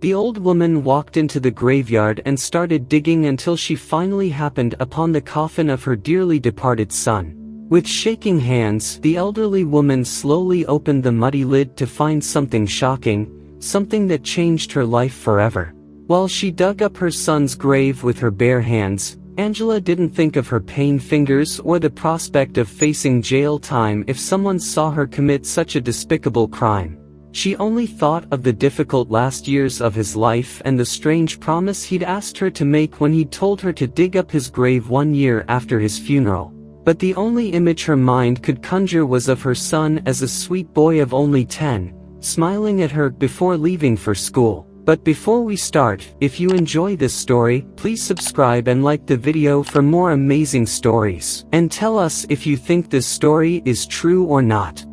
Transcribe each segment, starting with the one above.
The old woman walked into the graveyard and started digging until she finally happened upon the coffin of her dearly departed son. With shaking hands, the elderly woman slowly opened the muddy lid to find something shocking, something that changed her life forever. While she dug up her son's grave with her bare hands, Angela didn't think of her pained fingers or the prospect of facing jail time if someone saw her commit such a despicable crime. She only thought of the difficult last years of his life and the strange promise he'd asked her to make when he'd told her to dig up his grave 1 year after his funeral. But the only image her mind could conjure was of her son as a sweet boy of only 10, smiling at her before leaving for school. But before we start, if you enjoy this story, please subscribe and like the video for more amazing stories. And tell us if you think this story is true or not.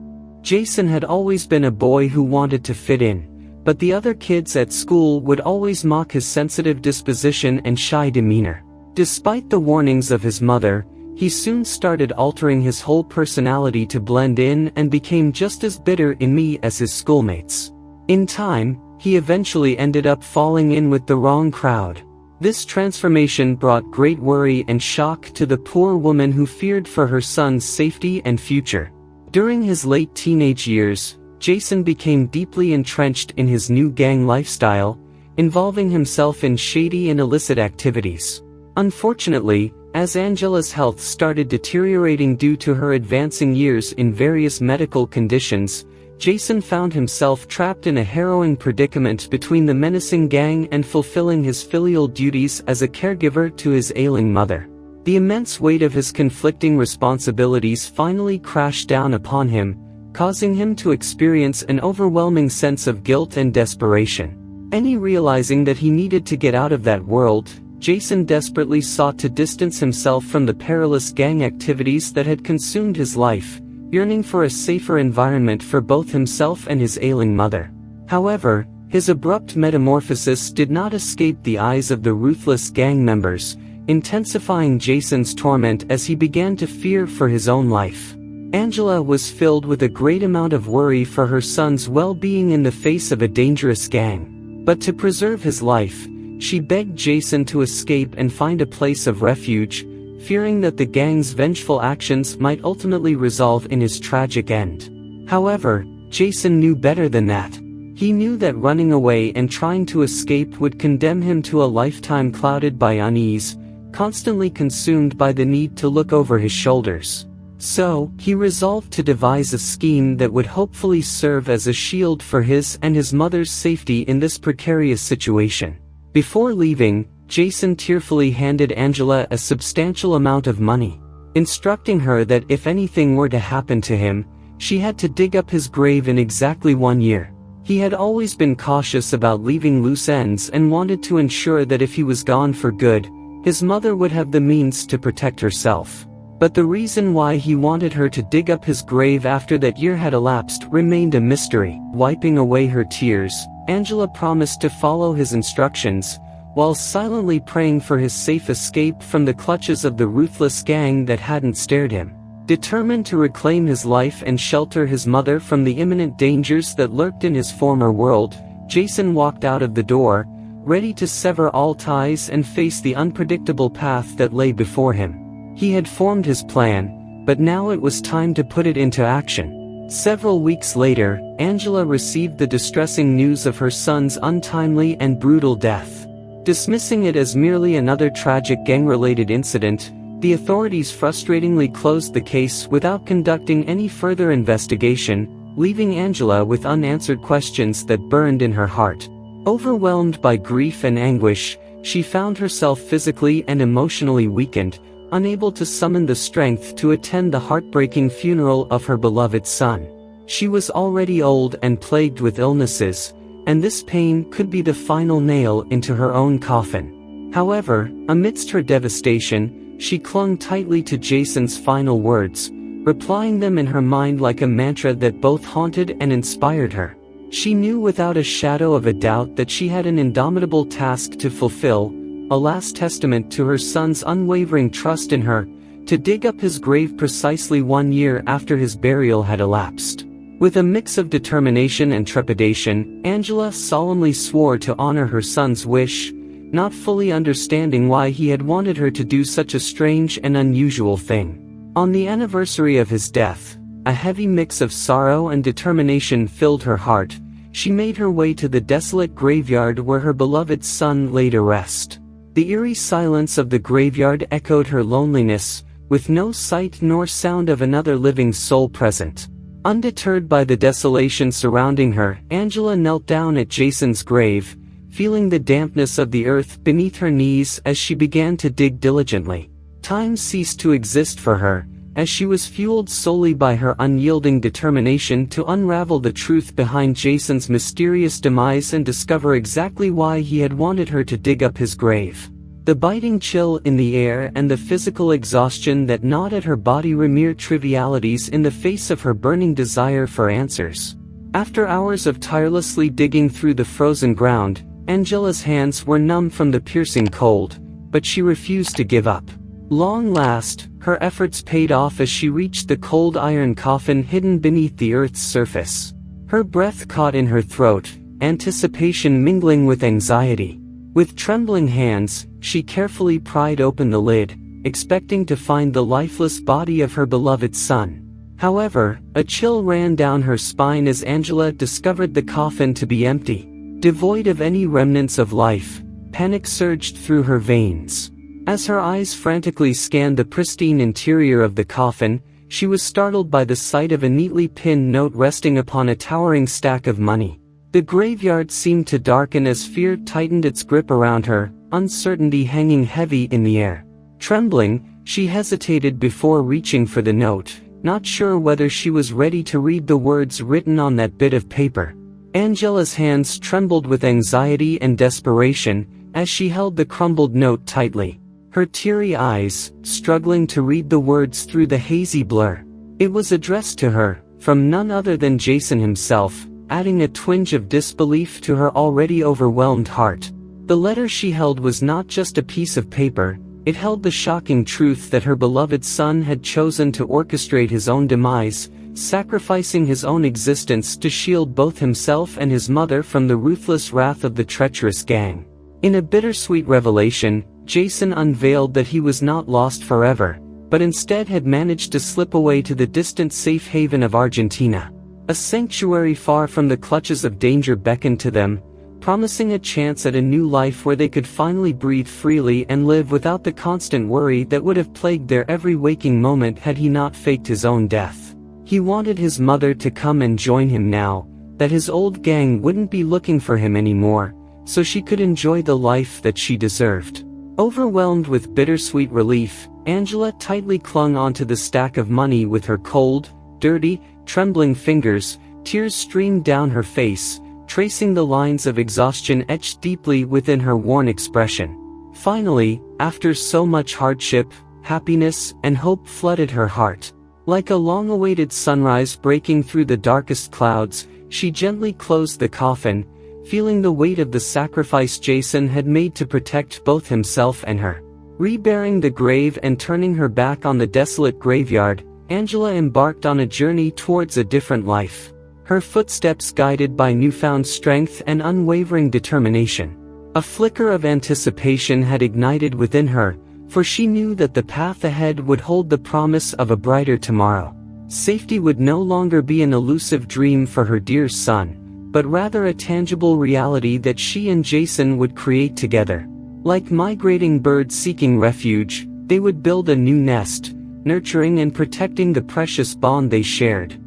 Jason had always been a boy who wanted to fit in, but the other kids at school would always mock his sensitive disposition and shy demeanor. Despite the warnings of his mother, he soon started altering his whole personality to blend in and became just as bitter in me as his schoolmates. In time, he eventually ended up falling in with the wrong crowd. This transformation brought great worry and shock to the poor woman who feared for her son's safety and future. During his late teenage years, Jason became deeply entrenched in his new gang lifestyle, involving himself in shady and illicit activities. Unfortunately, as Angela's health started deteriorating due to her advancing years in various medical conditions, Jason found himself trapped in a harrowing predicament between the menacing gang and fulfilling his filial duties as a caregiver to his ailing mother. The immense weight of his conflicting responsibilities finally crashed down upon him, causing him to experience an overwhelming sense of guilt and desperation. Realizing that he needed to get out of that world, Jason desperately sought to distance himself from the perilous gang activities that had consumed his life, yearning for a safer environment for both himself and his ailing mother. However, his abrupt metamorphosis did not escape the eyes of the ruthless gang members, intensifying Jason's torment as he began to fear for his own life. Angela was filled with a great amount of worry for her son's well-being in the face of a dangerous gang. But to preserve his life, she begged Jason to escape and find a place of refuge, fearing that the gang's vengeful actions might ultimately resolve in his tragic end. However, Jason knew better than that. He knew that running away and trying to escape would condemn him to a lifetime clouded by unease, constantly consumed by the need to look over his shoulders. So, he resolved to devise a scheme that would hopefully serve as a shield for his and his mother's safety in this precarious situation. Before leaving, Jason tearfully handed Angela a substantial amount of money, instructing her that if anything were to happen to him, she had to dig up his grave in exactly 1 year. He had always been cautious about leaving loose ends and wanted to ensure that if he was gone for good, his mother would have the means to protect herself. But the reason why he wanted her to dig up his grave after that year had elapsed remained a mystery. Wiping away her tears, Angela promised to follow his instructions, while silently praying for his safe escape from the clutches of the ruthless gang that hadn't spared him. Determined to reclaim his life and shelter his mother from the imminent dangers that lurked in his former world, Jason walked out of the door, ready to sever all ties and face the unpredictable path that lay before him. He had formed his plan, but now it was time to put it into action. Several weeks later, Angela received the distressing news of her son's untimely and brutal death. Dismissing it as merely another tragic gang-related incident, the authorities frustratingly closed the case without conducting any further investigation, leaving Angela with unanswered questions that burned in her heart. Overwhelmed by grief and anguish, she found herself physically and emotionally weakened, unable to summon the strength to attend the heartbreaking funeral of her beloved son. She was already old and plagued with illnesses, and this pain could be the final nail into her own coffin. However, amidst her devastation, she clung tightly to Jason's final words, replying them in her mind like a mantra that both haunted and inspired her. She knew without a shadow of a doubt that she had an indomitable task to fulfill, a last testament to her son's unwavering trust in her, to dig up his grave precisely 1 year after his burial had elapsed. With a mix of determination and trepidation, Angela solemnly swore to honor her son's wish, not fully understanding why he had wanted her to do such a strange and unusual thing. On the anniversary of his death, a heavy mix of sorrow and determination filled her heart. She made her way to the desolate graveyard where her beloved son lay to rest. The eerie silence of the graveyard echoed her loneliness, with no sight nor sound of another living soul present. Undeterred by the desolation surrounding her, Angela knelt down at Jason's grave, feeling the dampness of the earth beneath her knees as she began to dig diligently. Time ceased to exist for her, as she was fueled solely by her unyielding determination to unravel the truth behind Jason's mysterious demise and discover exactly why he had wanted her to dig up his grave. The biting chill in the air and the physical exhaustion that gnawed at her body were mere trivialities in the face of her burning desire for answers. After hours of tirelessly digging through the frozen ground, Angela's hands were numb from the piercing cold, but she refused to give up. Long last, her efforts paid off as she reached the cold iron coffin hidden beneath the earth's surface. Her breath caught in her throat, anticipation mingling with anxiety. With trembling hands, she carefully pried open the lid, expecting to find the lifeless body of her beloved son. However, a chill ran down her spine as Angela discovered the coffin to be empty. Devoid of any remnants of life, panic surged through her veins. As her eyes frantically scanned the pristine interior of the coffin, she was startled by the sight of a neatly pinned note resting upon a towering stack of money. The graveyard seemed to darken as fear tightened its grip around her, uncertainty hanging heavy in the air. Trembling, she hesitated before reaching for the note, not sure whether she was ready to read the words written on that bit of paper. Angela's hands trembled with anxiety and desperation as she held the crumbled note tightly. Her teary eyes, struggling to read the words through the hazy blur. It was addressed to her, from none other than Jason himself, adding a twinge of disbelief to her already overwhelmed heart. The letter she held was not just a piece of paper, it held the shocking truth that her beloved son had chosen to orchestrate his own demise, sacrificing his own existence to shield both himself and his mother from the ruthless wrath of the treacherous gang. In a bittersweet revelation, Jason unveiled that he was not lost forever, but instead had managed to slip away to the distant safe haven of Argentina. A sanctuary far from the clutches of danger beckoned to them, promising a chance at a new life where they could finally breathe freely and live without the constant worry that would have plagued their every waking moment had he not faked his own death. He wanted his mother to come and join him now, that his old gang wouldn't be looking for him anymore, so she could enjoy the life that she deserved. Overwhelmed with bittersweet relief, Angela tightly clung onto the stack of money with her cold, dirty, trembling fingers. Tears streamed down her face, tracing the lines of exhaustion etched deeply within her worn expression. Finally, after so much hardship, happiness and hope flooded her heart. Like a long-awaited sunrise breaking through the darkest clouds, she gently closed the coffin, feeling the weight of the sacrifice Jason had made to protect both himself and her. Reburying the grave and turning her back on the desolate graveyard, Angela embarked on a journey towards a different life. Her footsteps guided by newfound strength and unwavering determination. A flicker of anticipation had ignited within her, for she knew that the path ahead would hold the promise of a brighter tomorrow. Safety would no longer be an elusive dream for her dear son, but rather a tangible reality that she and Jason would create together. Like migrating birds seeking refuge, they would build a new nest, nurturing and protecting the precious bond they shared.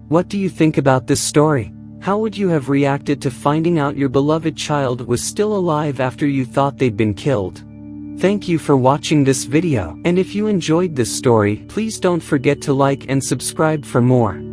What do you think about this story? How would you have reacted to finding out your beloved child was still alive after you thought they'd been killed? Thank you for watching this video, and if you enjoyed this story, please don't forget to like and subscribe for more.